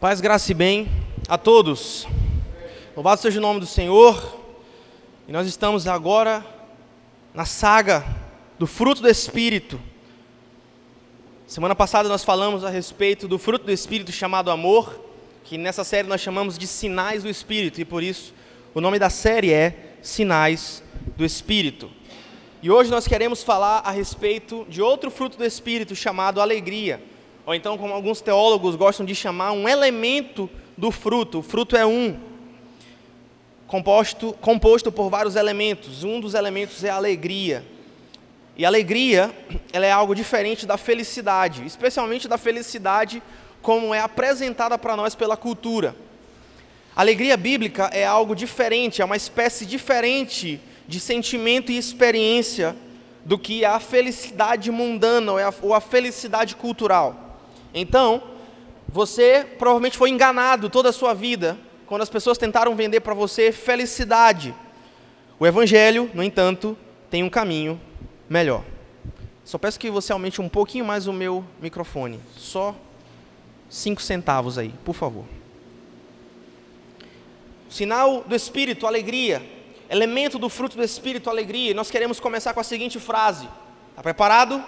Paz, graça e bem a todos. Louvado seja o nome do Senhor. E nós estamos agora na saga do fruto do Espírito. Semana passada nós falamos a respeito do fruto do Espírito chamado amor, que nessa série nós chamamos de Sinais do Espírito, e por isso o nome da série é Sinais do Espírito. E hoje nós queremos falar a respeito de outro fruto do Espírito chamado alegria, ou então, como alguns teólogos gostam de chamar, um elemento do fruto. O fruto é composto por vários elementos. Um dos elementos é a alegria. E a alegria, ela é algo diferente da felicidade, especialmente da felicidade como é apresentada para nós pela cultura. A alegria bíblica é algo diferente, é uma espécie diferente de sentimento e experiência do que a felicidade mundana ou a felicidade cultural. Então, você provavelmente foi enganado toda a sua vida quando as pessoas tentaram vender para você felicidade. O Evangelho, no entanto, tem um caminho melhor. Só peço que você aumente um pouquinho mais o meu microfone. Só 5 centavos aí, por favor. Sinal do Espírito, alegria. Elemento do fruto do Espírito, alegria. E nós queremos começar com a seguinte frase. Está preparado?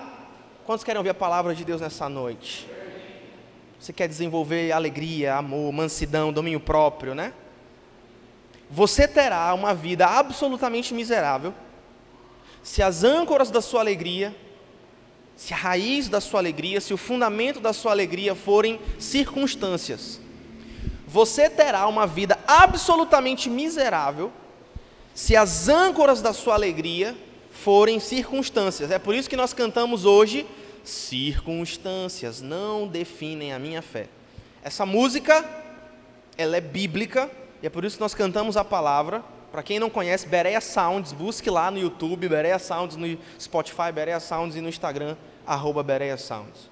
Quantos querem ouvir a palavra de Deus nessa noite? Você quer desenvolver alegria, amor, mansidão, domínio próprio, né? Você terá uma vida absolutamente miserável se as âncoras da sua alegria, se a raiz da sua alegria, se o fundamento da sua alegria forem circunstâncias. Você terá uma vida absolutamente miserável se as âncoras da sua alegria forem circunstâncias. É por isso que nós cantamos hoje: circunstâncias não definem a minha fé. Essa música, ela é bíblica, e é por isso que nós cantamos a palavra. Para quem não conhece, Berea Sounds, busque lá no YouTube, Berea Sounds no Spotify, Berea Sounds, e no Instagram, @Berea Sounds.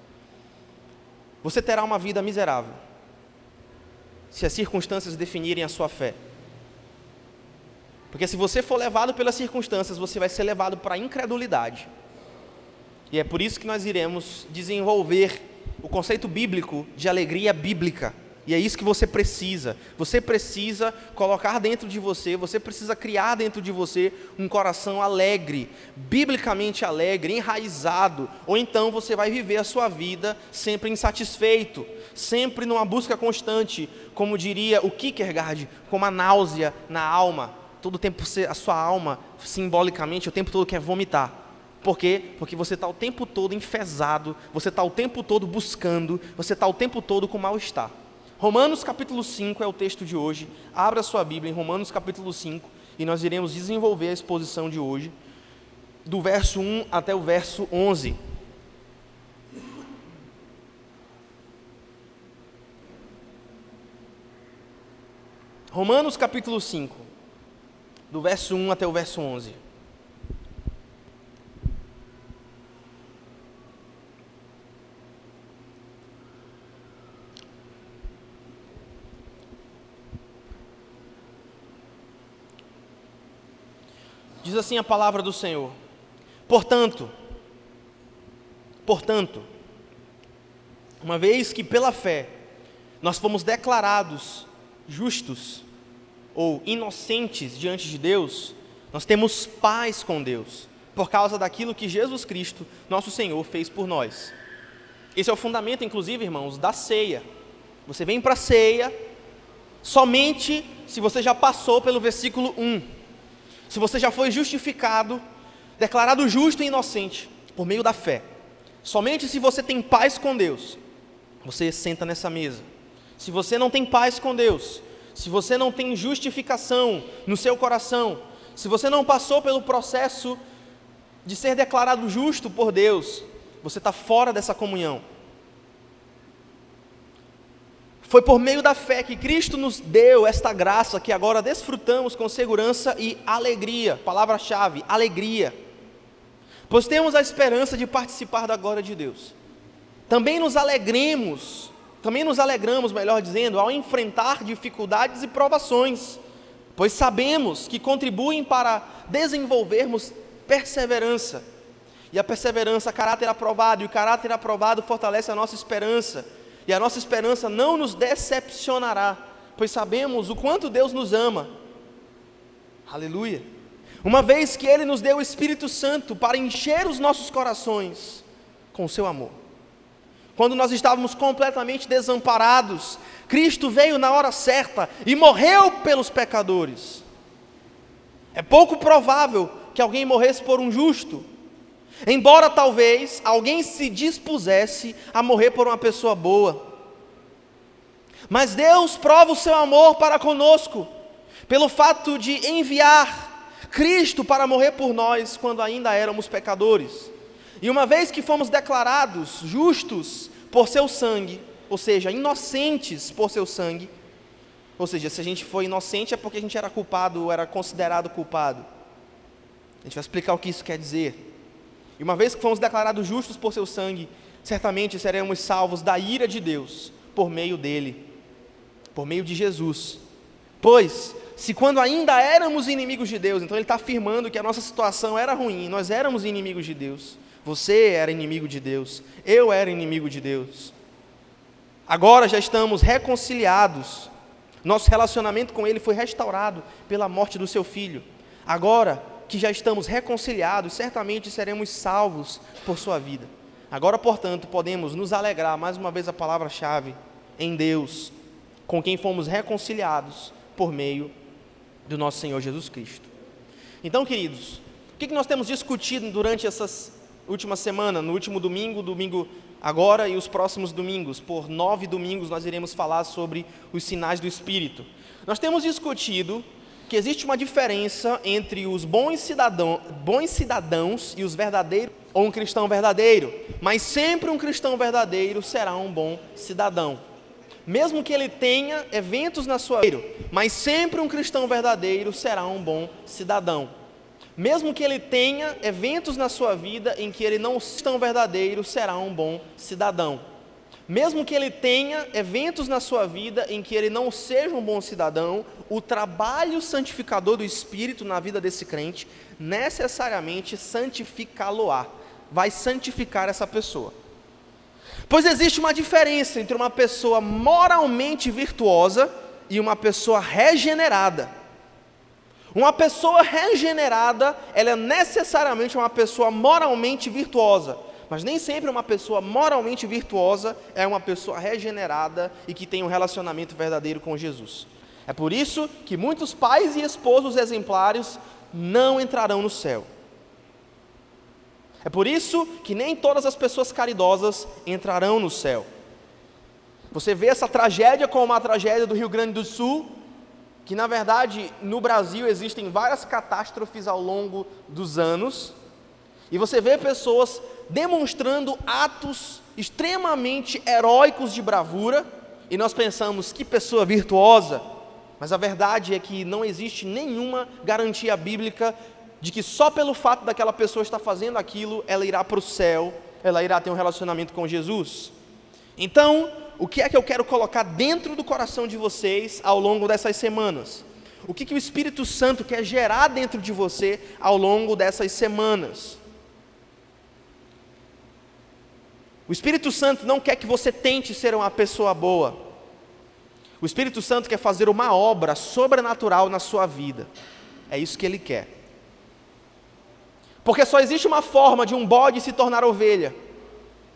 Você terá uma vida miserável se as circunstâncias definirem a sua fé. Porque se você for levado pelas circunstâncias, você vai ser levado para a incredulidade. E é por isso que nós iremos desenvolver o conceito bíblico de alegria bíblica. E é isso que você precisa. Você precisa colocar dentro de você, você precisa criar dentro de você um coração alegre, biblicamente alegre, enraizado. Ou então você vai viver a sua vida sempre insatisfeito, sempre numa busca constante, como diria o Kierkegaard, com uma náusea na alma. Todo o tempo a sua alma, simbolicamente, o tempo todo quer vomitar. Por quê? Porque você está o tempo todo enfesado, você está o tempo todo buscando, você está o tempo todo com mal-estar. Romanos capítulo 5 é o texto de hoje. Abra sua Bíblia em Romanos capítulo 5 e nós iremos desenvolver a exposição de hoje, do verso 1 até o verso 11. Romanos capítulo 5, do verso 1 até o verso 11. Diz assim a palavra do Senhor: Portanto, uma vez que pela fé nós fomos declarados justos ou inocentes diante de Deus, nós temos paz com Deus, por causa daquilo que Jesus Cristo, nosso Senhor, fez por nós. Esse é o fundamento, inclusive, irmãos, da ceia. Você vem para a ceia somente se você já passou pelo versículo 1. Se você já foi justificado, declarado justo e inocente, por meio da fé. Somente se você tem paz com Deus, você senta nessa mesa. Se você não tem paz com Deus, se você não tem justificação no seu coração, se você não passou pelo processo de ser declarado justo por Deus, você está fora dessa comunhão. Foi por meio da fé que Cristo nos deu esta graça que agora desfrutamos com segurança e alegria. Palavra-chave, alegria. Pois temos a esperança de participar da glória de Deus. Também nos alegramos, melhor dizendo, ao enfrentar dificuldades e provações, pois sabemos que contribuem para desenvolvermos perseverança. E a perseverança, caráter aprovado, e o caráter aprovado fortalece a nossa esperança. e a nossa esperança não nos decepcionará, pois sabemos o quanto Deus nos ama. Aleluia! Uma vez que Ele nos deu o Espírito Santo para encher os nossos corações com o seu amor. Quando nós estávamos completamente desamparados, Cristo veio na hora certa e morreu pelos pecadores. É pouco provável que alguém morresse por um justo, embora talvez alguém se dispusesse a morrer por uma pessoa boa. Mas Deus prova o seu amor para conosco, pelo fato de enviar Cristo para morrer por nós quando ainda éramos pecadores. E uma vez que fomos declarados justos por seu sangue, ou seja, inocentes por seu sangue, ou seja, se a gente foi inocente é porque a gente era culpado ou era considerado culpado. A gente vai explicar o que isso quer dizer. E uma vez que fomos declarados justos por seu sangue, certamente seremos salvos da ira de Deus por meio dele, por meio de Jesus. Pois, se quando ainda éramos inimigos de Deus, então ele está afirmando que a nossa situação era ruim, nós éramos inimigos de Deus. Você era inimigo de Deus, eu era inimigo de Deus. Agora já estamos reconciliados, nosso relacionamento com Ele foi restaurado pela morte do seu Filho. Agora que já estamos reconciliados, certamente seremos salvos por sua vida. Agora, portanto, podemos nos alegrar, mais uma vez a palavra-chave, em Deus, com quem fomos reconciliados por meio do nosso Senhor Jesus Cristo. Então, queridos, o que nós temos discutido durante essas últimas semanas, no último domingo agora e os próximos domingos? Por 9 domingos nós iremos falar sobre os sinais do Espírito. Nós temos discutido que existe uma diferença entre os bons cidadãos e os verdadeiros, ou um cristão verdadeiro, mas sempre um cristão verdadeiro será um bom cidadão. Mesmo que ele tenha eventos na sua vida, mas sempre um cristão verdadeiro será um bom cidadão. Mesmo que ele tenha eventos na sua vida em que ele não seja tão verdadeiro, será um bom cidadão. Mesmo que ele tenha eventos na sua vida em que ele não seja um bom cidadão, o trabalho santificador do Espírito na vida desse crente necessariamente santificá-lo-á, vai santificar essa pessoa. Pois existe uma diferença entre uma pessoa moralmente virtuosa e uma pessoa regenerada. Uma pessoa regenerada, ela é necessariamente uma pessoa moralmente virtuosa, mas nem sempre uma pessoa moralmente virtuosa é uma pessoa regenerada e que tem um relacionamento verdadeiro com Jesus. É por isso que muitos pais e esposos exemplares não entrarão no céu. É por isso que nem todas as pessoas caridosas entrarão no céu. Você vê essa tragédia como uma tragédia do Rio Grande do Sul, que na verdade no Brasil existem várias catástrofes ao longo dos anos, e você vê pessoas demonstrando atos extremamente heróicos de bravura, e nós pensamos, que pessoa virtuosa, mas a verdade é que não existe nenhuma garantia bíblica de que só pelo fato daquela pessoa estar fazendo aquilo, ela irá para o céu, ela irá ter um relacionamento com Jesus. Então, o que é que eu quero colocar dentro do coração de vocês ao longo dessas semanas? O que o Espírito Santo quer gerar dentro de você ao longo dessas semanas? O Espírito Santo não quer que você tente ser uma pessoa boa. O Espírito Santo quer fazer uma obra sobrenatural na sua vida. É isso que Ele quer. Porque só existe uma forma de um bode se tornar ovelha,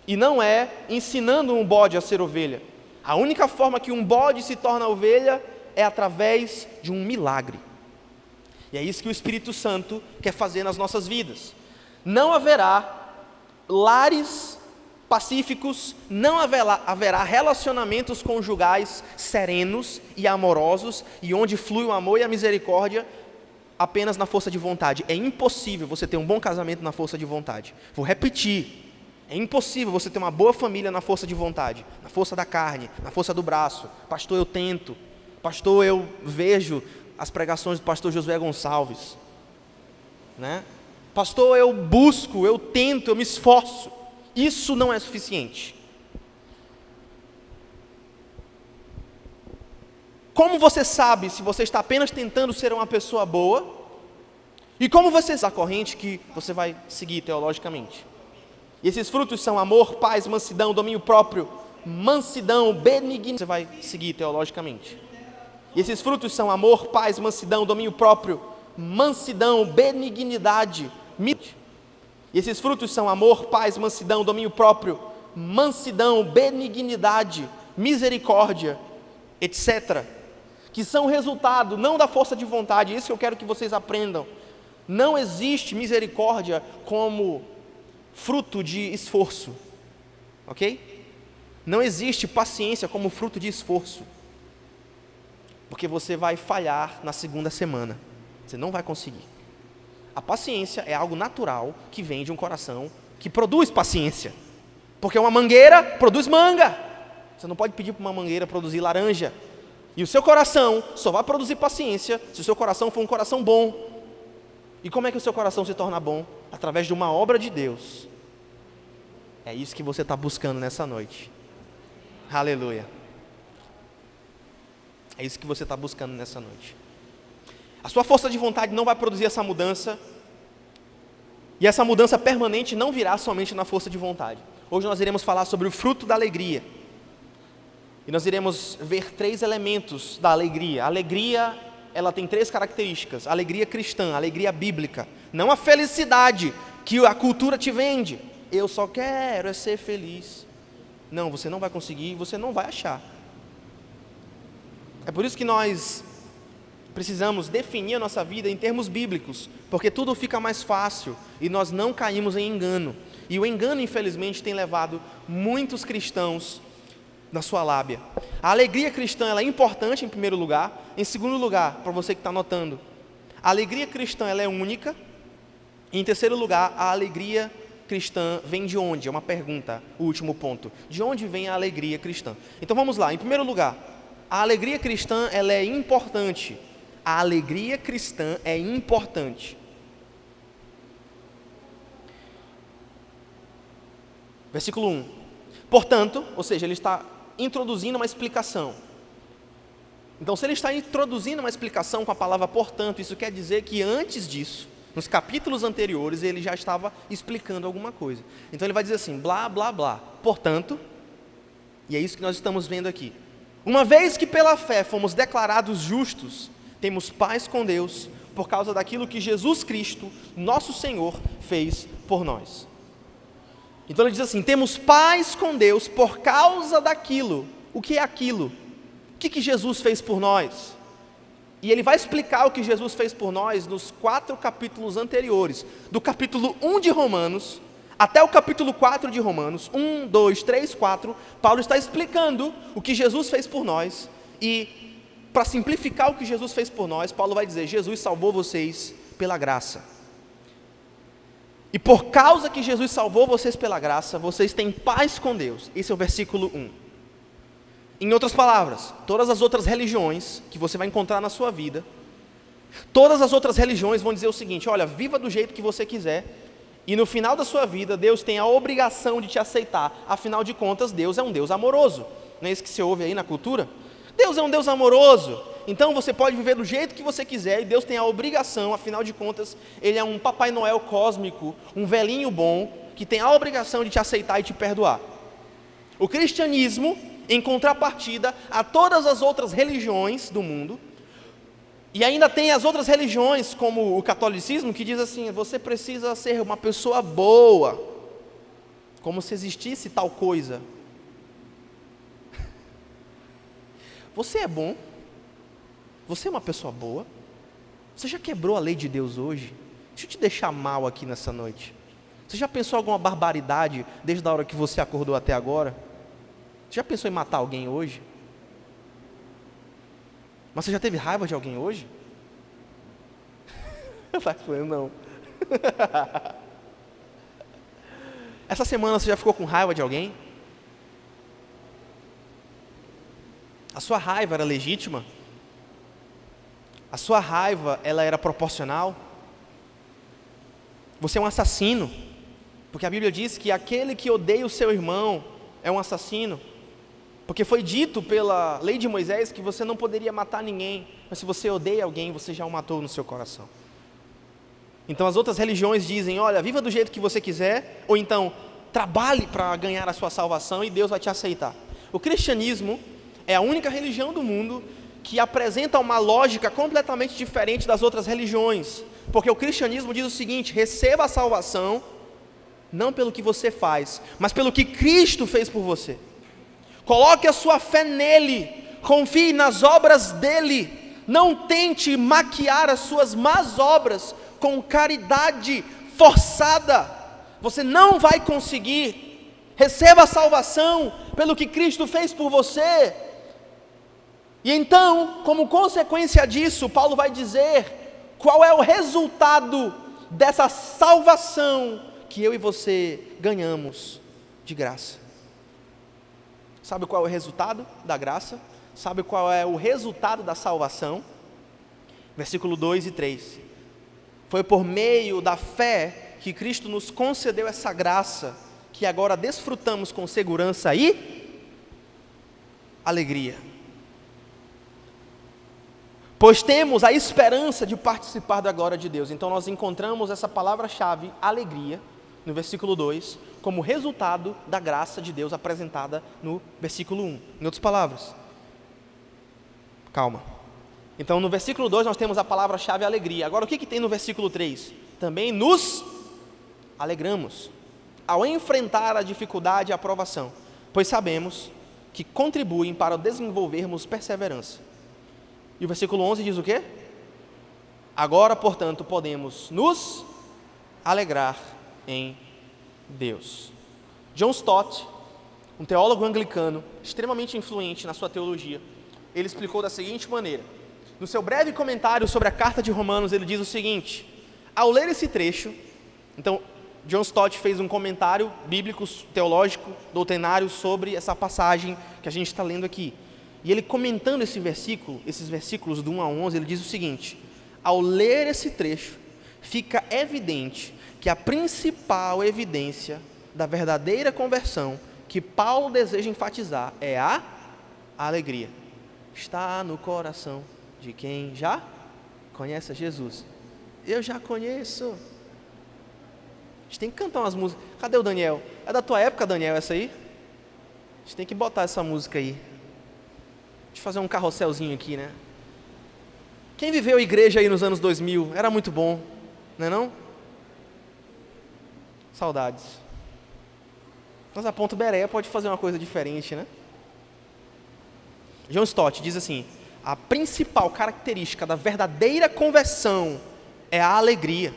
e não é ensinando um bode a ser ovelha. A única forma que um bode se torna ovelha é através de um milagre. E é isso que o Espírito Santo quer fazer nas nossas vidas. Não haverá lares pacíficos, não haverá relacionamentos conjugais serenos e amorosos, e onde flui o amor e a misericórdia apenas na força de vontade. É impossível você ter um bom casamento na força de vontade. Vou repetir. É impossível você ter uma boa família na força de vontade, na força da carne, na força do braço. Pastor, eu tento. Pastor, eu vejo as pregações do pastor Josué Gonçalves, né? Pastor, eu busco, eu tento, eu me esforço. Isso não é suficiente. Como você sabe se você está apenas tentando ser uma pessoa boa? E como você sabe a corrente que você vai seguir teologicamente? E esses frutos são amor, paz, mansidão, domínio próprio. mansidão, benignidade. Você vai seguir teologicamente. E esses frutos são amor, paz, mansidão, domínio próprio, mansidão, benignidade. E esses frutos são amor, paz, mansidão, domínio próprio, mansidão, benignidade, misericórdia, etc. Que são resultado não da força de vontade, isso que eu quero que vocês aprendam. Não existe misericórdia como fruto de esforço, ok? Não existe paciência como fruto de esforço, porque você vai falhar na segunda semana, você não vai conseguir. A paciência é algo natural que vem de um coração que produz paciência, porque uma mangueira produz manga. Você não pode pedir para uma mangueira produzir laranja. E o seu coração só vai produzir paciência se o seu coração for um coração bom. E como é que o seu coração se torna bom? Através de uma obra de Deus. É isso que você está buscando nessa noite. Aleluia. É isso que você está buscando nessa noite. A sua força de vontade não vai produzir essa mudança. E essa mudança permanente não virá somente na força de vontade. Hoje nós iremos falar sobre o fruto da alegria. E nós iremos ver 3 elementos da alegria. A alegria, ela tem 3 características. A alegria cristã, a alegria bíblica. Não a felicidade que a cultura te vende. Eu só quero é ser feliz. Não, você não vai conseguir, você não vai achar. É por isso que nós precisamos definir a nossa vida em termos bíblicos, porque tudo fica mais fácil e nós não caímos em engano. E o engano, infelizmente, tem levado muitos cristãos na sua lábia. A alegria cristã, ela é importante em primeiro lugar. Em segundo lugar, para você que está anotando, a alegria cristã, ela é única. E em terceiro lugar, a alegria cristã vem de onde? É uma pergunta, o último ponto. De onde vem a alegria cristã? Então vamos lá. Em primeiro lugar, a alegria cristã, ela é importante. A alegria cristã é importante. Versículo 1. Portanto, ou seja, ele está introduzindo uma explicação. Então, se ele está introduzindo uma explicação com a palavra portanto, isso quer dizer que antes disso, nos capítulos anteriores, ele já estava explicando alguma coisa. Então, ele vai dizer assim, blá, blá, blá. Portanto, e é isso que nós estamos vendo aqui. Uma vez que pela fé fomos declarados justos, temos paz com Deus, por causa daquilo que Jesus Cristo, nosso Senhor, fez por nós. Então ele diz assim, temos paz com Deus por causa daquilo. O que é aquilo? O que Jesus fez por nós? E ele vai explicar o que Jesus fez por nós nos 4 capítulos anteriores. Do capítulo 1 de Romanos até o capítulo 4 de Romanos, 1, 2, 3, 4, Paulo está explicando o que Jesus fez por nós. E para simplificar o que Jesus fez por nós, Paulo vai dizer, Jesus salvou vocês pela graça. E por causa que Jesus salvou vocês pela graça, vocês têm paz com Deus. Esse é o versículo 1. Em outras palavras, todas as outras religiões que você vai encontrar na sua vida, todas as outras religiões vão dizer o seguinte, olha, viva do jeito que você quiser, e no final da sua vida, Deus tem a obrigação de te aceitar. Afinal de contas, Deus é um Deus amoroso. Não é isso que você ouve aí na cultura? Deus é um Deus amoroso. Então você pode viver do jeito que você quiser e Deus tem a obrigação, afinal de contas, Ele é um Papai Noel cósmico, um velhinho bom, que tem a obrigação de te aceitar e te perdoar. O cristianismo, em contrapartida a todas as outras religiões do mundo, e ainda tem as outras religiões, como o catolicismo, que diz assim, você precisa ser uma pessoa boa, como se existisse tal coisa. Você é bom? Você é uma pessoa boa? Você já quebrou a lei de Deus hoje? Deixa eu te deixar mal aqui nessa noite. Você já pensou em alguma barbaridade desde a hora que você acordou até agora? Você já pensou em matar alguém hoje? Mas você já teve raiva de alguém hoje? Eu não. Essa semana você já ficou com raiva de alguém? A sua raiva era legítima? A sua raiva, ela era proporcional? Você é um assassino, porque a Bíblia diz que aquele que odeia o seu irmão é um assassino, porque foi dito pela lei de Moisés que você não poderia matar ninguém, mas se você odeia alguém, você já o matou no seu coração. Então as outras religiões dizem, olha, viva do jeito que você quiser, ou então trabalhe para ganhar a sua salvação e Deus vai te aceitar. O cristianismo é a única religião do mundo que apresenta uma lógica completamente diferente das outras religiões, porque o cristianismo diz o seguinte: receba a salvação não pelo que você faz, mas pelo que Cristo fez por você. Coloque a sua fé nele, confie nas obras dele, não tente maquiar as suas más obras com caridade forçada, você não vai conseguir. Receba a salvação pelo que Cristo fez por você. E então, como consequência disso, Paulo vai dizer qual é o resultado dessa salvação que eu e você ganhamos de graça. Sabe qual é o resultado da graça? Sabe qual é o resultado da salvação? Versículo 2 e 3. Foi por meio da fé que Cristo nos concedeu essa graça, que agora desfrutamos com segurança e alegria. Pois temos a esperança de participar da glória de Deus. Então nós encontramos essa palavra-chave, alegria, no versículo 2, como resultado da graça de Deus apresentada no versículo 1. Em outras palavras, calma. Então no versículo 2 nós temos a palavra-chave alegria. Agora o que tem no versículo 3? Também nos alegramos ao enfrentar a dificuldade e a provação, pois sabemos que contribuem para desenvolvermos perseverança. E o versículo 11 diz o quê? Agora, portanto, podemos nos alegrar em Deus. John Stott, um teólogo anglicano, extremamente influente na sua teologia, ele explicou da seguinte maneira: no seu breve comentário sobre a carta de Romanos, ele diz o seguinte: ao ler esse trecho, então, John Stott fez um comentário bíblico, teológico, doutrinário sobre essa passagem que a gente está lendo aqui. E ele comentando esse versículo, esses versículos do 1 a 11, ele diz o seguinte: ao ler esse trecho, fica evidente que a principal evidência da verdadeira conversão que Paulo deseja enfatizar é a alegria. Está no coração de quem já conhece a Jesus. Eu já conheço. A gente tem que cantar umas músicas. Cadê o Daniel? É da tua época, Daniel, essa aí? A gente tem que botar essa música aí. Deixa eu fazer um carrosselzinho aqui, né? Quem viveu igreja aí nos anos 2000? Era muito bom, não é não? Saudades. Mas a Ponto Beré pode fazer uma coisa diferente, né? John Stott diz assim: a principal característica da verdadeira conversão é a alegria.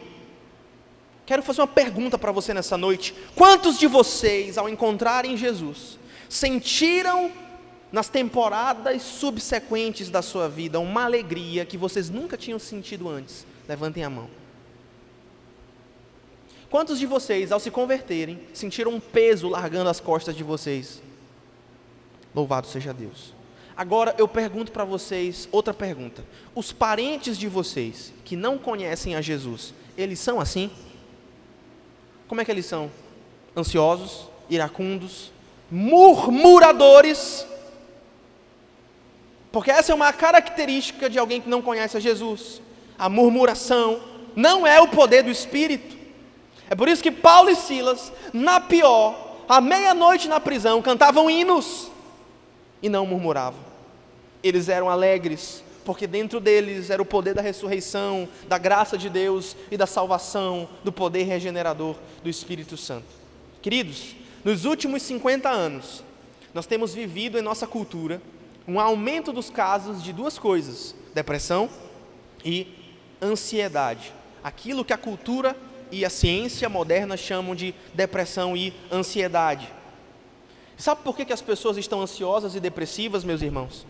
Quero fazer uma pergunta para você nessa noite: quantos de vocês, ao encontrarem Jesus, sentiram nas temporadas subsequentes da sua vida uma alegria que vocês nunca tinham sentido antes? Levantem a mão. Quantos de vocês, ao se converterem, sentiram um peso largando as costas de vocês? Louvado seja Deus. Agora eu pergunto para vocês outra pergunta: os parentes de vocês que não conhecem a Jesus, eles são assim? Como é que eles são? Ansiosos, iracundos, murmuradores? Porque essa é uma característica de alguém que não conhece a Jesus. A murmuração não é o poder do Espírito. É por isso que Paulo e Silas, na pior, à meia-noite na prisão, cantavam hinos e não murmuravam. Eles eram alegres, porque dentro deles era o poder da ressurreição, da graça de Deus e da salvação, do poder regenerador do Espírito Santo. Queridos, nos últimos 50 anos, nós temos vivido em nossa cultura um aumento dos casos de duas coisas: depressão e ansiedade. Aquilo que a cultura e a ciência moderna chamam de depressão e ansiedade. Sabe por que as pessoas estão ansiosas e depressivas, meus irmãos?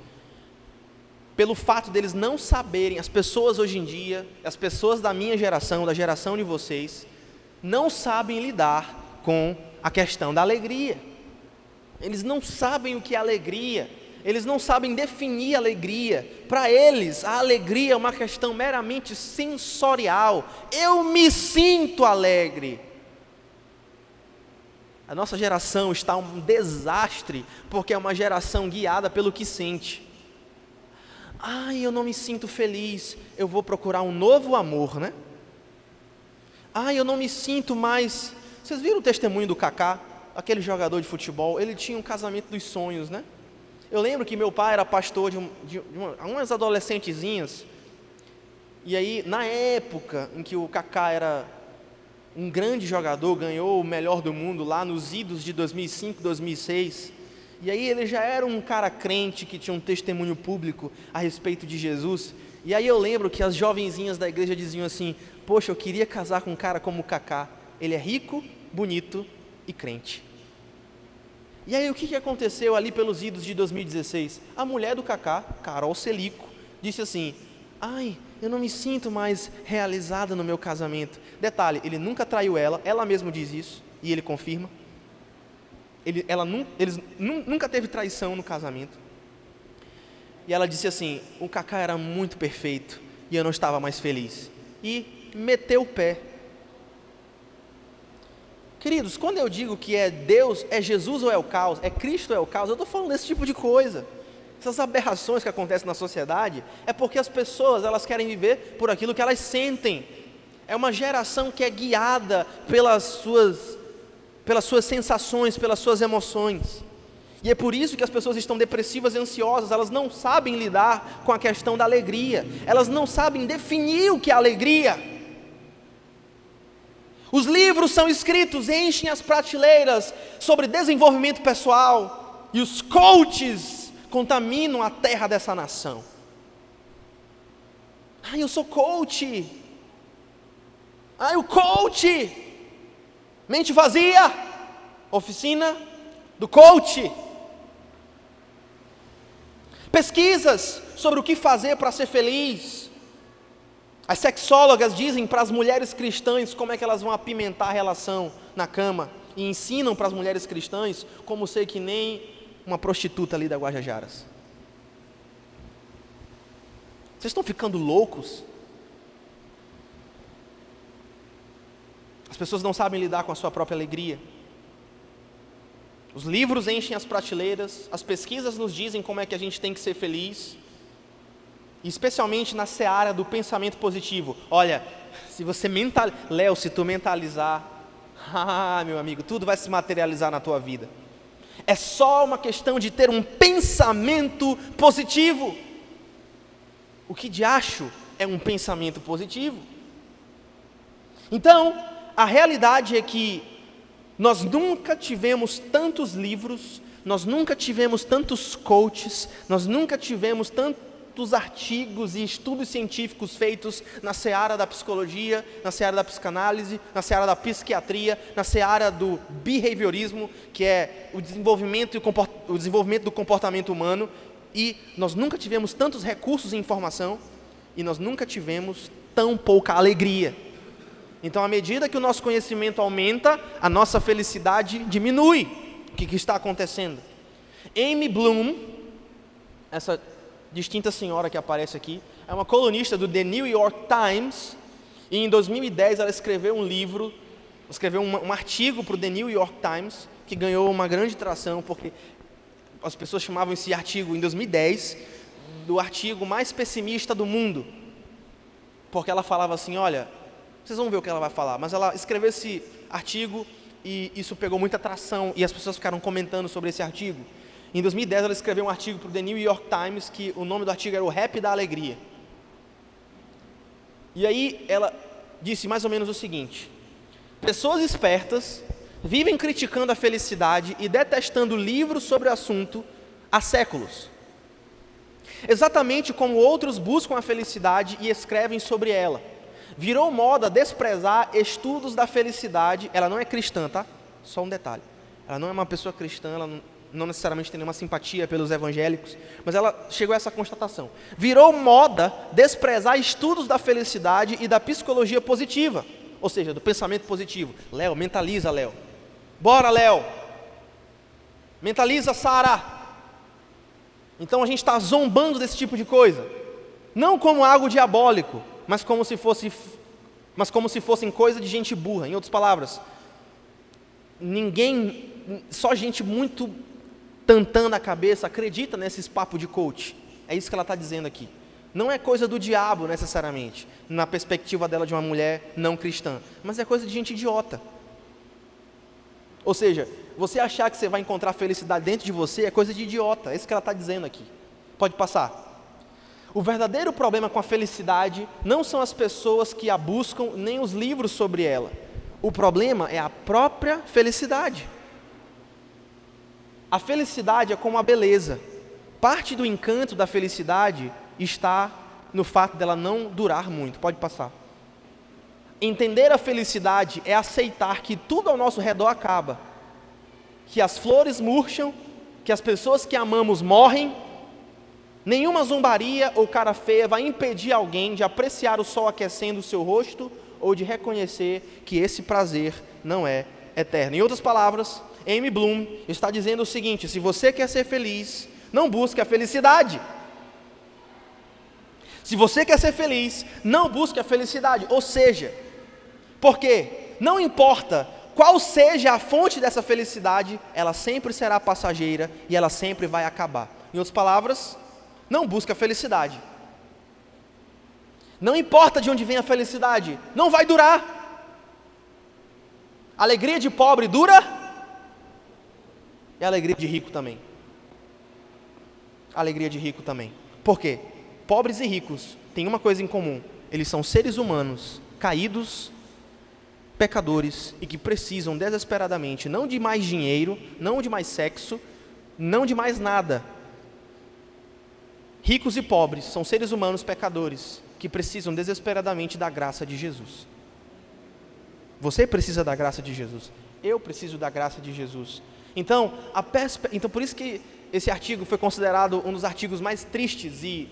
Pelo fato deles não saberem, as pessoas hoje em dia, as pessoas da minha geração, da geração de vocês, não sabem lidar com a questão da alegria. Eles não sabem o que é alegria, eles não sabem definir alegria. Para eles, a alegria é uma questão meramente sensorial. Eu me sinto alegre. A nossa geração está um desastre, porque é uma geração guiada pelo que sente. Ai, eu não me sinto feliz, eu vou procurar um novo amor, né? Ai, eu não me sinto mais... Vocês viram o testemunho do Kaká? aquele jogador de futebol, ele tinha um casamento dos sonhos, né? Eu lembro que meu pai era pastor de umas adolescentezinhas, e aí, na época em que o Kaká era um grande jogador, ganhou o melhor do mundo lá nos idos de 2005, 2006, e aí ele já era um cara crente que tinha um testemunho público a respeito de Jesus, e aí eu lembro que as jovenzinhas da igreja diziam assim: poxa, eu queria casar com um cara como o Kaká, ele é rico, bonito e crente. E aí o que aconteceu ali pelos idos de 2016? A mulher do Kaká, Carol Celico, disse assim: ai, eu não me sinto mais realizada no meu casamento. Detalhe, ele nunca traiu ela mesma diz isso, e ele confirma. Eles nunca teve traição no casamento. E ela disse assim: o Kaká era muito perfeito, e eu não estava mais feliz. E meteu o pé. Queridos, quando eu digo que é Deus, é Jesus ou é o caos, é Cristo ou é o caos, eu estou falando desse tipo de coisa. Essas aberrações que acontecem na sociedade, é porque as pessoas, elas querem viver por aquilo que elas sentem. É uma geração que é guiada pelas suas sensações, pelas suas emoções. E é por isso que as pessoas estão depressivas e ansiosas, elas não sabem lidar com a questão da alegria, elas não sabem definir o que é alegria. Os livros são escritos, enchem as prateleiras sobre desenvolvimento pessoal, e os coaches contaminam a terra dessa nação. Ai, eu sou coach. Ai, o coach. Mente vazia. Oficina do coach. Pesquisas sobre o que fazer para ser feliz. As sexólogas dizem para as mulheres cristãs como é que elas vão apimentar a relação na cama, e ensinam para as mulheres cristãs como ser que nem uma prostituta ali da Guajajaras. Vocês estão ficando loucos? As pessoas não sabem lidar com a sua própria alegria. Os livros enchem as prateleiras, as pesquisas nos dizem como é que a gente tem que ser feliz, especialmente na seara do pensamento positivo. Olha, se você Léo, se tu mentalizar, meu amigo, tudo vai se materializar na tua vida. É só uma questão de ter um pensamento positivo. O que de acho é um pensamento positivo? Então, a realidade é que nós nunca tivemos tantos livros, nós nunca tivemos tantos coaches, nós nunca tivemos tantos artigos e estudos científicos feitos na seara da psicologia, na seara da psicanálise, na seara da psiquiatria, na seara do behaviorismo, que é o desenvolvimento do comportamento humano, e nós nunca tivemos tantos recursos e informação, e nós nunca tivemos tão pouca alegria. Então, à medida que o nosso conhecimento aumenta, a nossa felicidade diminui. O que está acontecendo? Amy Bloom, essa distinta senhora que aparece aqui, é uma colunista do The New York Times, e em 2010 ela escreveu um artigo para o The New York Times, que ganhou uma grande tração, porque as pessoas chamavam esse artigo, em 2010, do artigo mais pessimista do mundo, porque ela falava assim: olha, vocês vão ver o que ela vai falar, mas ela escreveu esse artigo e isso pegou muita atração, e as pessoas ficaram comentando sobre esse artigo. Em 2010 ela escreveu um artigo para o The New York Times, que o nome do artigo era o Rap da Alegria. E aí ela disse mais ou menos o seguinte: pessoas espertas vivem criticando a felicidade e detestando livros sobre o assunto há séculos, exatamente como outros buscam a felicidade e escrevem sobre ela. Virou moda desprezar estudos da felicidade. Ela não é cristã, tá? Só um detalhe. Ela não é uma pessoa cristã, ela não necessariamente tem nenhuma simpatia pelos evangélicos, mas ela chegou a essa constatação. Virou moda desprezar estudos da felicidade e da psicologia positiva, ou seja, do pensamento positivo. Léo, mentaliza, Léo. Bora, Léo. Mentaliza, Sara. Então a gente está zombando desse tipo de coisa, não como algo diabólico, mas como se fossem coisa de gente burra. Em outras palavras, só gente muito tantando a cabeça acredita nesses papos de coach. É isso que ela está dizendo aqui. Não é coisa do diabo necessariamente, na perspectiva dela de uma mulher não cristã, mas é coisa de gente idiota. Ou seja, você achar que você vai encontrar felicidade dentro de você é coisa de idiota, é isso que ela está dizendo aqui. Pode passar. O verdadeiro problema com a felicidade não são as pessoas que a buscam, nem os livros sobre ela. O problema é a própria felicidade. A felicidade é como a beleza. Parte do encanto da felicidade está no fato dela não durar muito. Pode passar. Entender a felicidade é aceitar que tudo ao nosso redor acaba, que as flores murcham, que as pessoas que amamos morrem. Nenhuma zombaria ou cara feia vai impedir alguém de apreciar o sol aquecendo o seu rosto ou de reconhecer que esse prazer não é eterno. Em outras palavras, Amy Bloom está dizendo o seguinte: se você quer ser feliz, não busque a felicidade. Se você quer ser feliz, não busque a felicidade. Ou seja, porque não importa qual seja a fonte dessa felicidade, ela sempre será passageira e ela sempre vai acabar. Em outras palavras, não busque a felicidade. Não importa de onde vem a felicidade, não vai durar. A alegria de pobre dura, e a alegria de rico também. A alegria de rico também. Por quê? Pobres e ricos têm uma coisa em comum: eles são seres humanos caídos, pecadores e que precisam desesperadamente não de mais dinheiro, não de mais sexo, não de mais nada. Ricos e pobres são seres humanos pecadores que precisam desesperadamente da graça de Jesus. Você precisa da graça de Jesus. Eu preciso da graça de Jesus. Então, por isso que esse artigo foi considerado um dos artigos mais tristes e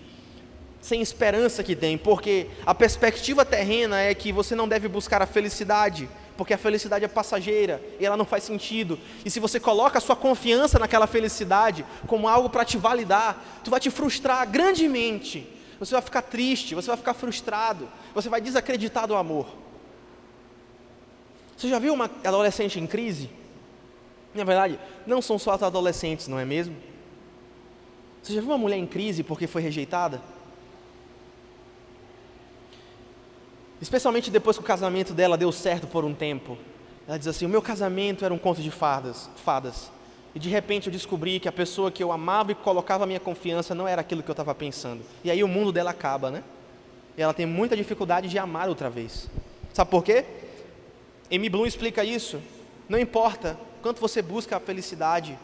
sem esperança que tem, porque a perspectiva terrena é que você não deve buscar a felicidade, porque a felicidade é passageira e ela não faz sentido. E se você coloca a sua confiança naquela felicidade como algo para te validar, tu vai te frustrar grandemente. Você vai ficar triste, você vai ficar frustrado, você vai desacreditar do amor. Você já viu uma adolescente em crise? Na verdade, não são só as adolescentes, não é mesmo? Você já viu uma mulher em crise porque foi rejeitada? Especialmente depois que o casamento dela deu certo por um tempo. Ela diz assim: o meu casamento era um conto de fadas. E de repente eu descobri que a pessoa que eu amava e colocava a minha confiança não era aquilo que eu estava pensando. E aí o mundo dela acaba, né? E ela tem muita dificuldade de amar outra vez. Sabe por quê? Amy Bloom explica isso. Não importa quanto você busca a felicidade,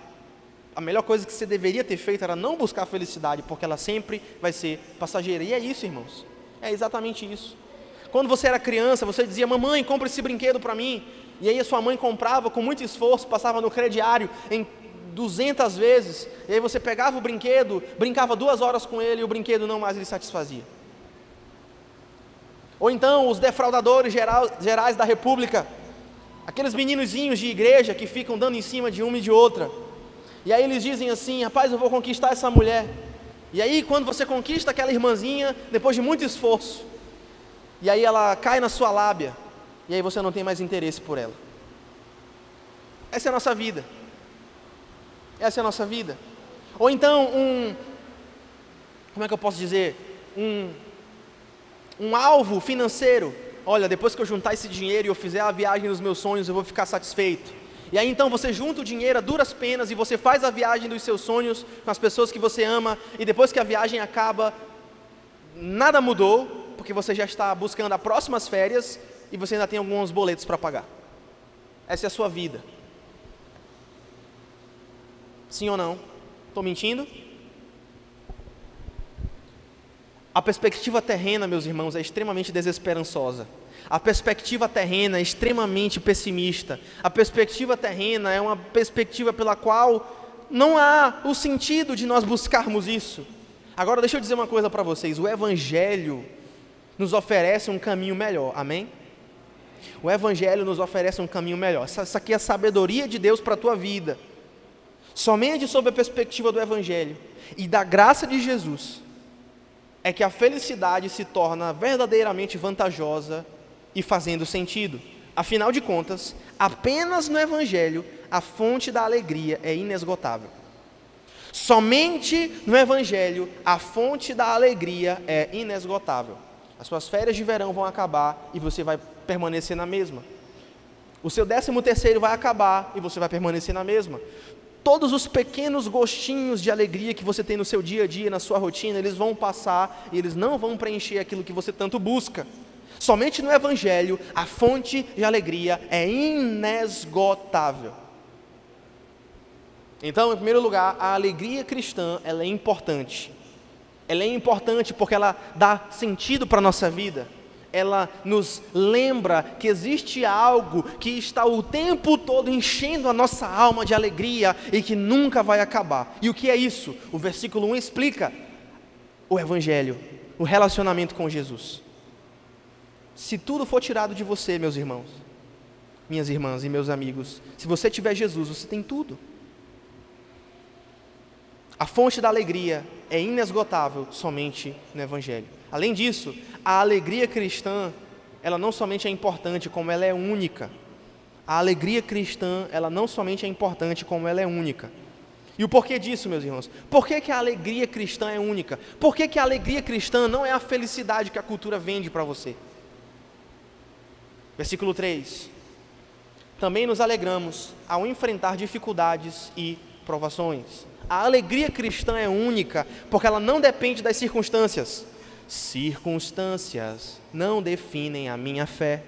a melhor coisa que você deveria ter feito era não buscar a felicidade, porque ela sempre vai ser passageira. E é isso, irmãos. É exatamente isso. Quando você era criança, você dizia: mamãe, compra esse brinquedo para mim. E aí a sua mãe comprava com muito esforço, passava no crediário em 200 vezes. E aí você pegava o brinquedo, brincava 2 horas com ele e o brinquedo não mais lhe satisfazia. Ou então os defraudadores gerais da república, aqueles meninozinhos de igreja que ficam dando em cima de uma e de outra. E aí eles dizem assim: rapaz, eu vou conquistar essa mulher. E aí quando você conquista aquela irmãzinha, depois de muito esforço, e aí ela cai na sua lábia, e aí você não tem mais interesse por ela. Essa é a nossa vida. Essa é a nossa vida. Ou então como é que eu posso dizer? Um alvo financeiro. Olha, depois que eu juntar esse dinheiro e eu fizer a viagem dos meus sonhos, eu vou ficar satisfeito. E aí então você junta o dinheiro a duras penas e você faz a viagem dos seus sonhos com as pessoas que você ama, e depois que a viagem acaba, nada mudou, porque você já está buscando as próximas férias e você ainda tem alguns boletos para pagar. Essa é a sua vida. Sim ou não? Estou mentindo? A perspectiva terrena, meus irmãos, é extremamente desesperançosa. A perspectiva terrena é extremamente pessimista. A perspectiva terrena é uma perspectiva pela qual não há o sentido de nós buscarmos isso. Agora deixa eu dizer uma coisa para vocês: o Evangelho nos oferece um caminho melhor, amém? O Evangelho nos oferece um caminho melhor. Essa aqui é a sabedoria de Deus para a tua vida. Somente sob a perspectiva do Evangelho e da graça de Jesus é que a felicidade se torna verdadeiramente vantajosa e fazendo sentido. Afinal de contas, apenas no Evangelho a fonte da alegria é inesgotável. Somente no Evangelho a fonte da alegria é inesgotável. As suas férias de verão vão acabar e você vai permanecer na mesma. O seu 13º vai acabar e você vai permanecer na mesma. Todos os pequenos gostinhos de alegria que você tem no seu dia a dia, na sua rotina, eles vão passar e eles não vão preencher aquilo que você tanto busca. Somente no Evangelho, a fonte de alegria é inesgotável. Então, em primeiro lugar, a alegria cristã, ela é importante. Ela é importante porque ela dá sentido para a nossa vida. Ela nos lembra que existe algo que está o tempo todo enchendo a nossa alma de alegria e que nunca vai acabar. E o que é isso? O versículo 1 explica: o Evangelho, o relacionamento com Jesus. Se tudo for tirado de você, meus irmãos, minhas irmãs e meus amigos, se você tiver Jesus, você tem tudo. A fonte da alegria é inesgotável somente no Evangelho. Além disso, a alegria cristã, ela não somente é importante, como ela é única. A alegria cristã, ela não somente é importante, como ela é única. E o porquê disso, meus irmãos? Por que a alegria cristã é única? Por que a alegria cristã não é a felicidade que a cultura vende para você? Versículo 3. Também nos alegramos ao enfrentar dificuldades e provações. A alegria cristã é única, porque ela não depende das circunstâncias. Circunstâncias não definem a minha fé.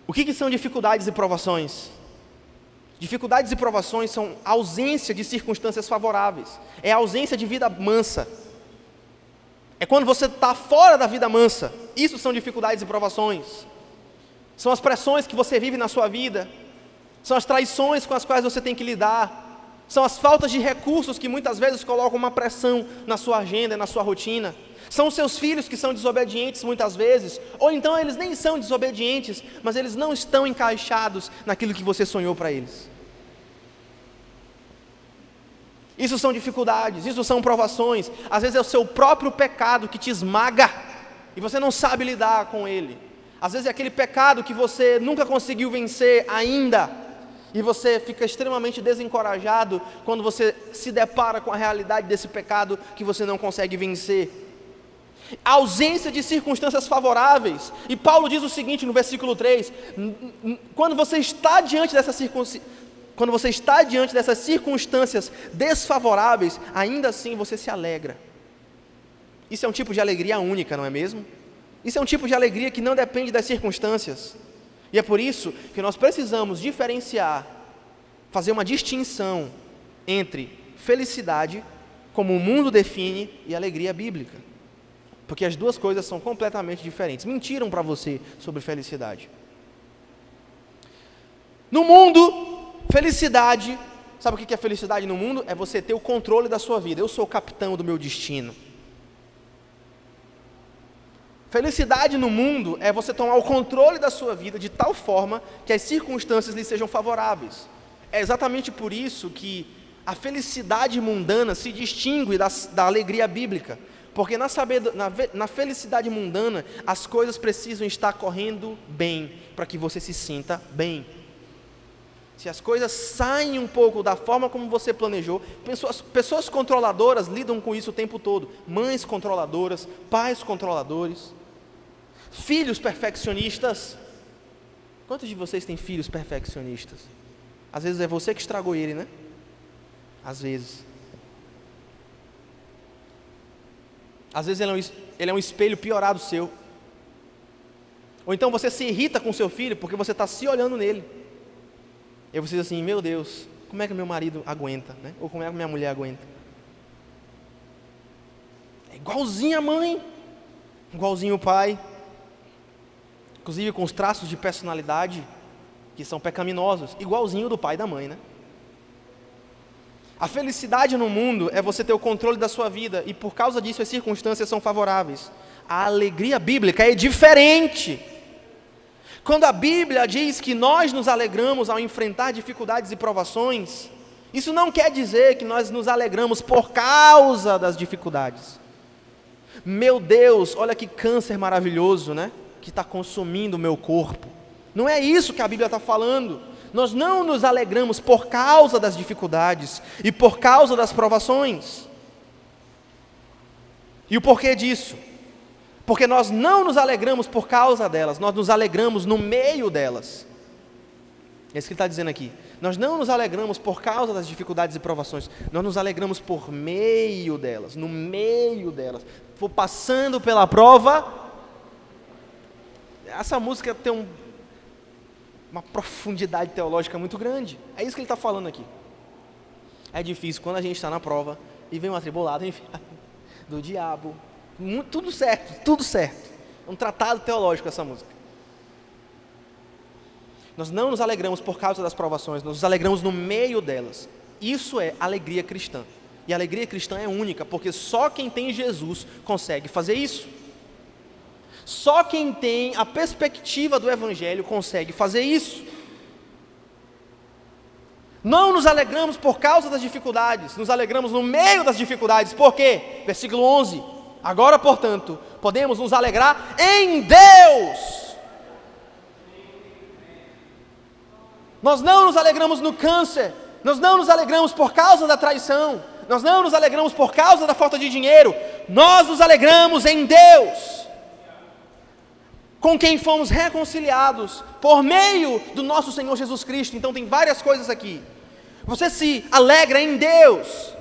O que são dificuldades e provações? Dificuldades e provações são ausência de circunstâncias favoráveis. É a ausência de vida mansa. É quando você está fora da vida mansa. Isso são dificuldades e provações. São as pressões que você vive na sua vida. São as traições com as quais você tem que lidar. São as faltas de recursos que muitas vezes colocam uma pressão na sua agenda, na sua rotina. São os seus filhos que são desobedientes muitas vezes. Ou então eles nem são desobedientes, mas eles não estão encaixados naquilo que você sonhou para eles. Isso são dificuldades, isso são provações. Às vezes é o seu próprio pecado que te esmaga e você não sabe lidar com ele. Às vezes é aquele pecado que você nunca conseguiu vencer ainda e você fica extremamente desencorajado quando você se depara com a realidade desse pecado que você não consegue vencer. A ausência de circunstâncias favoráveis. E Paulo diz o seguinte no versículo 3: quando você está diante dessas circunstâncias desfavoráveis, ainda assim você se alegra. Isso é um tipo de alegria única, não é mesmo? Isso é um tipo de alegria que não depende das circunstâncias. E é por isso que nós precisamos diferenciar, fazer uma distinção entre felicidade, como o mundo define, e alegria bíblica. Porque as duas coisas são completamente diferentes. Mentiram para você sobre felicidade. No mundo, felicidade, sabe o que é felicidade no mundo? É você ter o controle da sua vida. Eu sou o capitão do meu destino. Felicidade no mundo é você tomar o controle da sua vida de tal forma que as circunstâncias lhe sejam favoráveis. É exatamente por isso que a felicidade mundana se distingue da alegria bíblica. Porque na felicidade mundana, as coisas precisam estar correndo bem, para que você se sinta bem. Se as coisas saem um pouco da forma como você planejou, pessoas controladoras lidam com isso o tempo todo. Mães controladoras, pais controladores, filhos perfeccionistas. Quantos de vocês têm filhos perfeccionistas? Às vezes é você que estragou ele, né? Às vezes. Às vezes ele é um espelho piorado seu. Ou então você se irrita com seu filho porque você está se olhando nele. E você diz assim: meu Deus, como é que meu marido aguenta, né? Ou como é que minha mulher aguenta? É igualzinho a mãe, igualzinho o pai, inclusive com os traços de personalidade que são pecaminosos, igualzinho do pai e da mãe, né? A felicidade no mundo é você ter o controle da sua vida e por causa disso as circunstâncias são favoráveis. A alegria bíblica é diferente. Quando a Bíblia diz que nós nos alegramos ao enfrentar dificuldades e provações, isso não quer dizer que nós nos alegramos por causa das dificuldades. Meu Deus, olha que câncer maravilhoso, né? Que está consumindo o meu corpo. Não é isso que a Bíblia está falando. Nós não nos alegramos por causa das dificuldades e por causa das provações. E o porquê disso? Porque nós não nos alegramos por causa delas, nós nos alegramos no meio delas. É isso que ele está dizendo aqui. Nós não nos alegramos por causa das dificuldades e provações, nós nos alegramos por meio delas, no meio delas. Vou passando pela prova. Essa música tem uma profundidade teológica muito grande. É isso que ele está falando aqui. É difícil quando a gente está na prova e vem uma atribulada do diabo. Tudo certo, tudo certo. É um tratado teológico essa música. Nós não nos alegramos por causa das provações, nós nos alegramos no meio delas. Isso é alegria cristã. E a alegria cristã é única, porque só quem tem Jesus consegue fazer isso. Só quem tem a perspectiva do Evangelho consegue fazer isso. Não nos alegramos por causa das dificuldades, nos alegramos no meio das dificuldades. Por quê? Versículo 11. Agora, portanto, podemos nos alegrar em Deus. Nós não nos alegramos no câncer, nós não nos alegramos por causa da traição, nós não nos alegramos por causa da falta de dinheiro, nós nos alegramos em Deus, com quem fomos reconciliados por meio do nosso Senhor Jesus Cristo. Então tem várias coisas aqui. Você se alegra em Deus,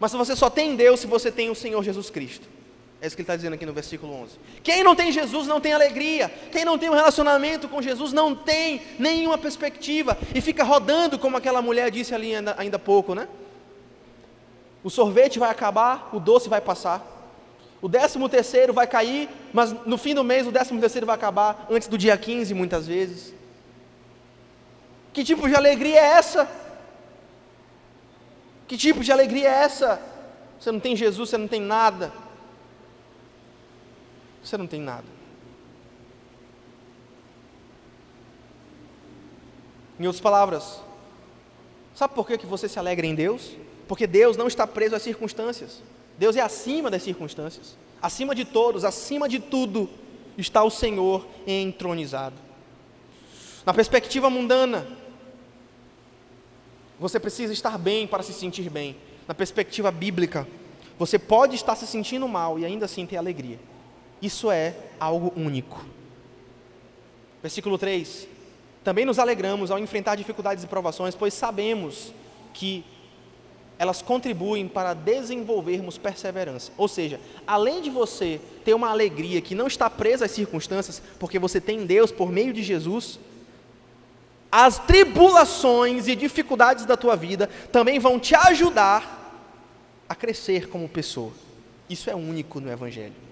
mas você só tem Deus se você tem o Senhor Jesus Cristo. É isso que ele está dizendo aqui no versículo 11. Quem não tem Jesus não tem alegria. Quem não tem um relacionamento com Jesus não tem nenhuma perspectiva. E fica rodando, como aquela mulher disse ali ainda há pouco, né? O sorvete vai acabar, o doce vai passar. O 13º vai cair, mas no fim do mês o 13º vai acabar, antes do dia 15 muitas vezes. Que tipo de alegria é essa? Que tipo de alegria é essa? Você não tem Jesus, você não tem nada. Você não tem nada. Em outras palavras, sabe por que você se alegra em Deus? Porque Deus não está preso às circunstâncias. Deus é acima das circunstâncias. Acima de todos, acima de tudo, está o Senhor entronizado. Na perspectiva mundana, você precisa estar bem para se sentir bem. Na perspectiva bíblica, você pode estar se sentindo mal e ainda assim ter alegria. Isso é algo único. Versículo 3. Também nos alegramos ao enfrentar dificuldades e provações, pois sabemos que elas contribuem para desenvolvermos perseverança. Ou seja, além de você ter uma alegria que não está presa às circunstâncias, porque você tem Deus por meio de Jesus, as tribulações e dificuldades da tua vida também vão te ajudar a crescer como pessoa. Isso é único no Evangelho.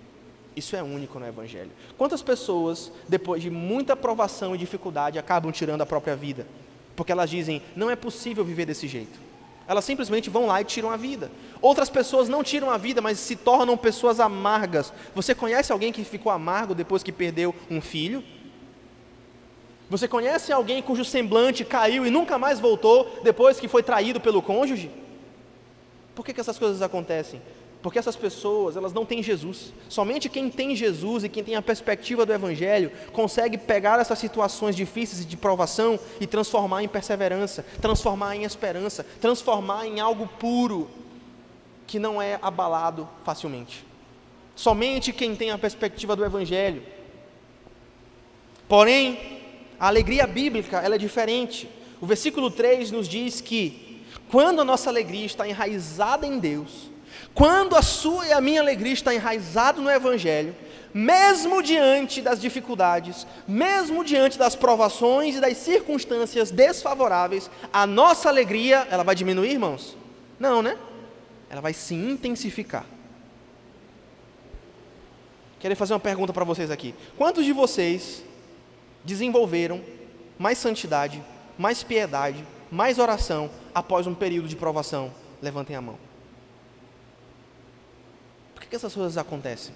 Isso é único no Evangelho. Quantas pessoas, depois de muita provação e dificuldade, acabam tirando a própria vida? Porque elas dizem, não é possível viver desse jeito. Elas simplesmente vão lá e tiram a vida. Outras pessoas não tiram a vida, mas se tornam pessoas amargas. Você conhece alguém que ficou amargo depois que perdeu um filho? Você conhece alguém cujo semblante caiu e nunca mais voltou depois que foi traído pelo cônjuge? Por que essas coisas acontecem? Porque essas pessoas, elas não têm Jesus. Somente quem tem Jesus e quem tem a perspectiva do Evangelho consegue pegar essas situações difíceis de provação e transformar em perseverança, transformar em esperança, transformar em algo puro, que não é abalado facilmente. Somente quem tem a perspectiva do Evangelho. Porém, a alegria bíblica, ela é diferente. O versículo 3 nos diz que, quando a nossa alegria está enraizada em Deus, quando a sua e a minha alegria está enraizada no Evangelho, mesmo diante das dificuldades, mesmo diante das provações e das circunstâncias desfavoráveis, a nossa alegria, ela vai diminuir, irmãos? Não, né? Ela vai se intensificar. Quero fazer uma pergunta para vocês aqui. Quantos de vocês desenvolveram mais santidade, mais piedade, mais oração após um período de provação? Levantem a mão. Por que essas coisas acontecem?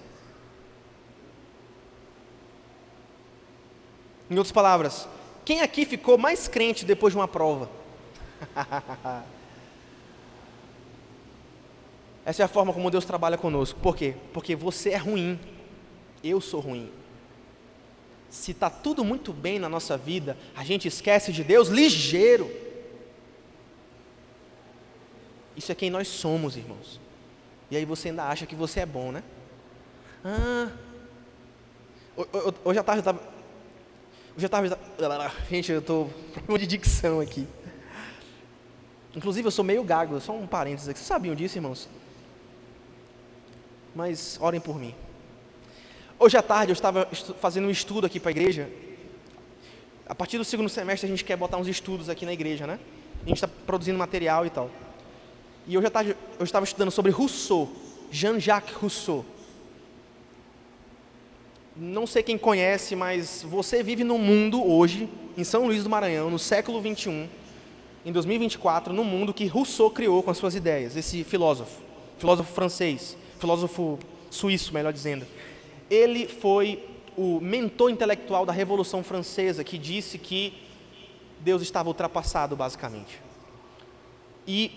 Em outras palavras, quem aqui ficou mais crente depois de uma prova? Essa é a forma como Deus trabalha conosco. Por quê? Porque você é ruim, eu sou ruim. Se está tudo muito bem na nossa vida, a gente esquece de Deus ligeiro. Isso é quem nós somos, irmãos. E aí você ainda acha que você é bom, né? Hoje à tarde gente, eu estou com problema de dicção aqui. Inclusive eu sou meio gago, só um parênteses aqui. Vocês sabiam disso, irmãos? Mas orem por mim. Hoje à tarde eu estava fazendo um estudo aqui para a igreja. A partir do segundo semestre a gente quer botar uns estudos aqui na igreja, né? A gente está produzindo material e tal. E hoje à tarde eu estava estudando sobre Rousseau, Jean-Jacques Rousseau. Não sei quem conhece, mas você vive num mundo hoje, em São Luís do Maranhão, no século 21, em 2024, no mundo que Rousseau criou com as suas ideias. Esse filósofo francês, filósofo suíço, melhor dizendo. Ele foi o mentor intelectual da Revolução Francesa, que disse que Deus estava ultrapassado, basicamente. E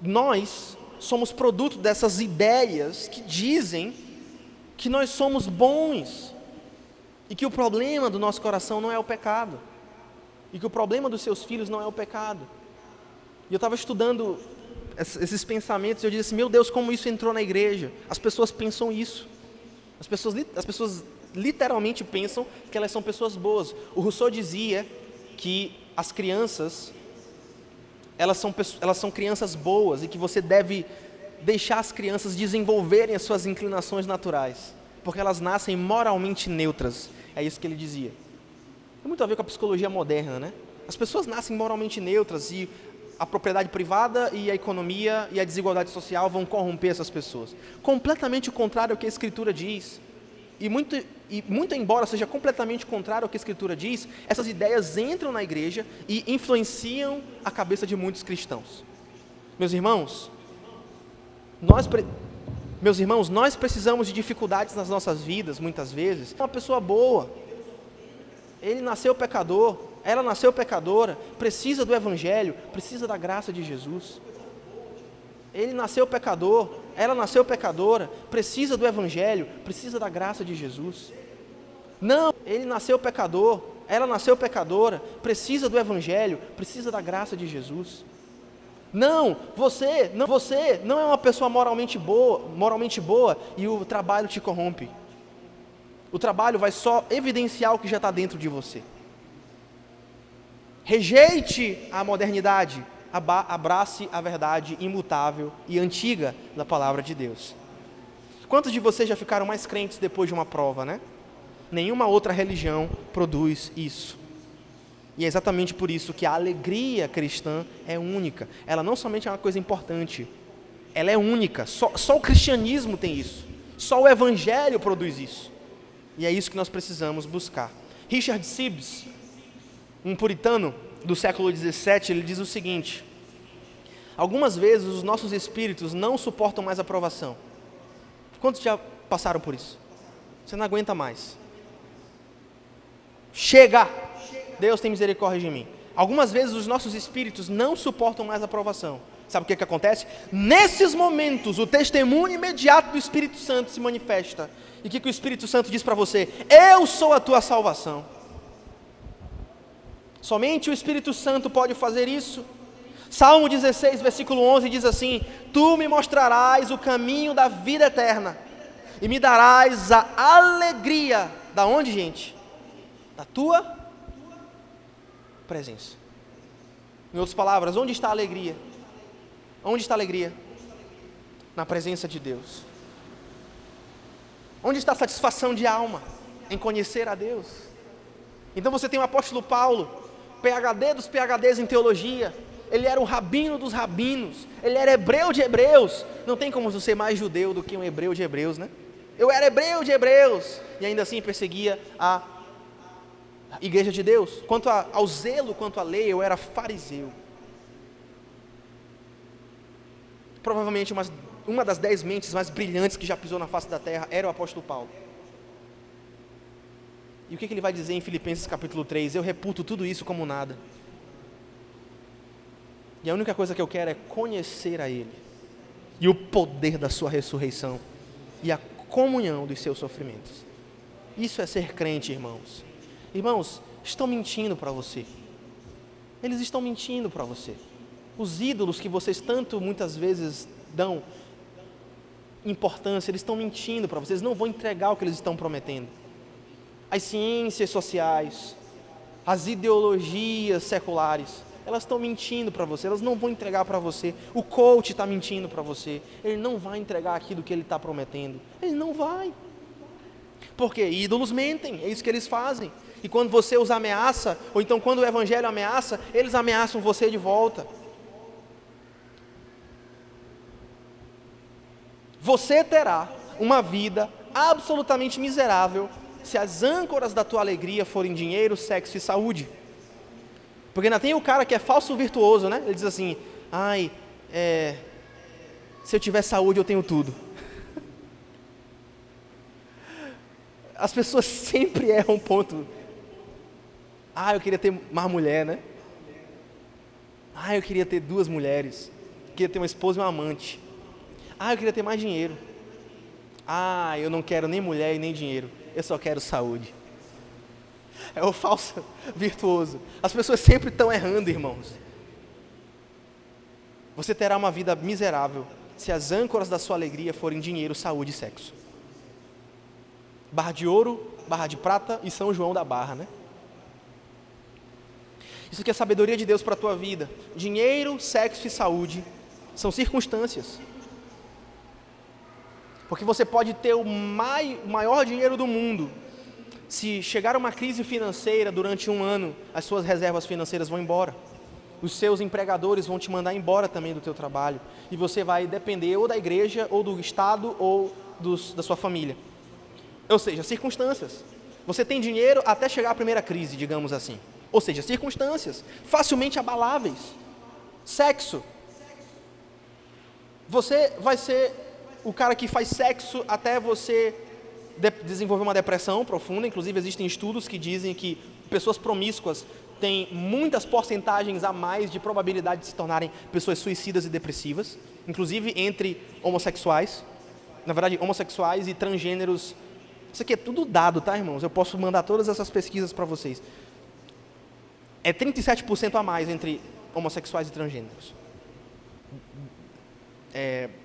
nós somos produto dessas ideias que dizem que nós somos bons e que o problema do nosso coração não é o pecado e que o problema dos seus filhos não é o pecado. E eu estava estudando esses pensamentos e eu disse assim, meu Deus, como isso entrou na igreja? As pessoas pensam isso. As pessoas literalmente pensam que elas são pessoas boas. O Rousseau dizia que as crianças, elas são crianças boas e que você deve deixar as crianças desenvolverem as suas inclinações naturais, porque elas nascem moralmente neutras. É isso que ele dizia. Tem muito a ver com a psicologia moderna, né? As pessoas nascem moralmente neutras e a propriedade privada e a economia e a desigualdade social vão corromper essas pessoas. Completamente o contrário ao que a Escritura diz. E muito embora seja completamente contrário ao que a Escritura diz, essas ideias entram na igreja e influenciam a cabeça de muitos cristãos. Meus irmãos, nós precisamos de dificuldades nas nossas vidas, muitas vezes. Uma pessoa boa, ele nasceu pecador, ela nasceu pecadora, precisa do Evangelho, precisa da graça de Jesus. Ele nasceu pecador, ela nasceu pecadora, precisa do Evangelho, precisa da graça de Jesus. Não, ele nasceu pecador, ela nasceu pecadora, precisa do Evangelho, precisa da graça de Jesus. Não, você não é uma pessoa moralmente boa e o trabalho te corrompe. O trabalho vai só evidenciar o que já está dentro de você. Rejeite a modernidade, abrace a verdade imutável e antiga da palavra de Deus. Quantos de vocês já ficaram mais crentes depois de uma prova, né? Nenhuma outra religião produz isso. E é exatamente por isso que a alegria cristã é única. Ela não somente é uma coisa importante, ela é única. Só o cristianismo tem isso. Só o evangelho produz isso. E é isso que nós precisamos buscar. Richard Sibbes, um puritano do século XVII, ele diz o seguinte: algumas vezes os nossos espíritos não suportam mais a provação. Quantos já passaram por isso? Você não aguenta mais. Chega! Deus tem misericórdia de mim. Algumas vezes os nossos espíritos não suportam mais a provação. Sabe o que acontece? Nesses momentos, o testemunho imediato do Espírito Santo se manifesta. E o que o Espírito Santo diz para você? Eu sou a tua salvação. Somente o Espírito Santo pode fazer isso. Salmo 16, versículo 11 diz assim: tu me mostrarás o caminho da vida eterna e me darás a alegria. Da onde, gente? Da tua presença. Em outras palavras, onde está a alegria? Onde está a alegria? Na presença de Deus. Onde está a satisfação de alma? Em conhecer a Deus. Então você tem o apóstolo Paulo, PhD dos PhDs em teologia. Ele era um rabino dos rabinos. Ele era hebreu de hebreus. Não tem como você ser mais judeu do que um hebreu de hebreus, né? Eu era hebreu de hebreus. E ainda assim perseguia a igreja de Deus. Quanto ao zelo, quanto à lei, eu era fariseu. Provavelmente uma das 10 mentes mais brilhantes que já pisou na face da terra era o apóstolo Paulo. E o que ele vai dizer em Filipenses capítulo 3? Eu reputo tudo isso como nada. E a única coisa que eu quero é conhecer a Ele, e o poder da sua ressurreição, e a comunhão dos seus sofrimentos. Isso é ser crente, irmãos. Irmãos, estão mentindo para você. Eles estão mentindo para você. Os ídolos que vocês tanto muitas vezes dão importância, eles estão mentindo para vocês, não vão entregar o que eles estão prometendo. As ciências sociais, as ideologias seculares, elas estão mentindo para você, elas não vão entregar para você. O coach está mentindo para você, ele não vai entregar aquilo que ele está prometendo, ele não vai. Porque ídolos mentem, é isso que eles fazem. E quando você os ameaça, ou então quando o evangelho ameaça, eles ameaçam você de volta. Você terá uma vida absolutamente miserável se as âncoras da tua alegria forem dinheiro, sexo e saúde. Porque ainda tem o cara que é falso virtuoso, né? Ele diz assim, se eu tiver saúde eu tenho tudo. As pessoas sempre erram um ponto. Eu queria ter mais mulher, né? Eu queria ter 2 mulheres. Eu queria ter uma esposa e uma amante. Eu queria ter mais dinheiro. Eu não quero nem mulher e nem dinheiro. Eu só quero saúde. É o falso virtuoso. As pessoas sempre estão errando, irmãos. Você terá uma vida miserável se as âncoras da sua alegria forem dinheiro, saúde e sexo. Barra de ouro, barra de prata e São João da Barra, né? Isso aqui é a sabedoria de Deus para a tua vida. Dinheiro, sexo e saúde são circunstâncias. Porque você pode ter o maior dinheiro do mundo. Se chegar uma crise financeira durante um ano, as suas reservas financeiras vão embora. Os seus empregadores vão te mandar embora também do teu trabalho. E você vai depender ou da igreja, ou do Estado, ou da sua família. Ou seja, circunstâncias. Você tem dinheiro até chegar à primeira crise, digamos assim. Ou seja, circunstâncias facilmente abaláveis. Sexo. Você vai ser o cara que faz sexo até você desenvolver uma depressão profunda. Inclusive existem estudos que dizem que pessoas promíscuas têm muitas porcentagens a mais de probabilidade de se tornarem pessoas suicidas e depressivas, inclusive entre homossexuais. Na verdade, homossexuais e transgêneros. Isso aqui é tudo dado, tá, irmãos? Eu posso mandar todas essas pesquisas para vocês. É 37% a mais entre homossexuais e transgêneros.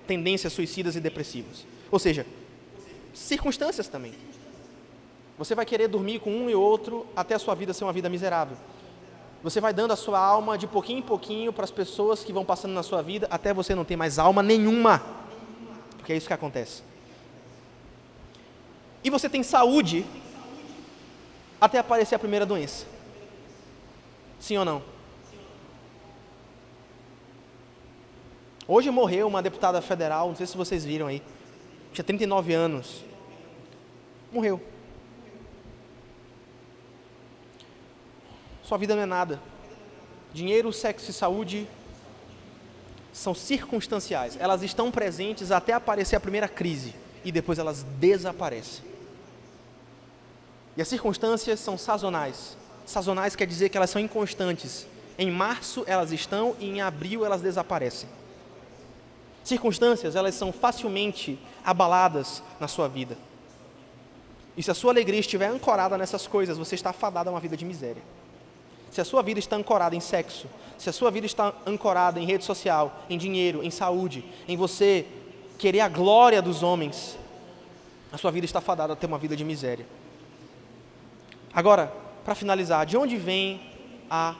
Tendências suicidas e depressivas. Ou seja, circunstâncias também. Você vai querer dormir com um e outro até a sua vida ser uma vida miserável. Você vai dando a sua alma de pouquinho em pouquinho para as pessoas que vão passando na sua vida até você não ter mais alma nenhuma. Porque é isso que acontece. E você tem saúde até aparecer a primeira doença. Sim ou não? Hoje morreu uma deputada federal, não sei se vocês viram aí, tinha 39 anos, morreu. Sua vida não é nada. Dinheiro, sexo e saúde são circunstanciais, elas estão presentes até aparecer a primeira crise, e depois elas desaparecem. E as circunstâncias são sazonais. Sazonais quer dizer que elas são inconstantes. Em março elas estão e em abril elas desaparecem. Circunstâncias, elas são facilmente abaladas na sua vida. E se a sua alegria estiver ancorada nessas coisas, você está afadado a uma vida de miséria. Se a sua vida está ancorada em sexo, se a sua vida está ancorada em rede social, em dinheiro, em saúde, em você querer a glória dos homens, a sua vida está afadada a ter uma vida de miséria. Agora, para finalizar, de onde vem a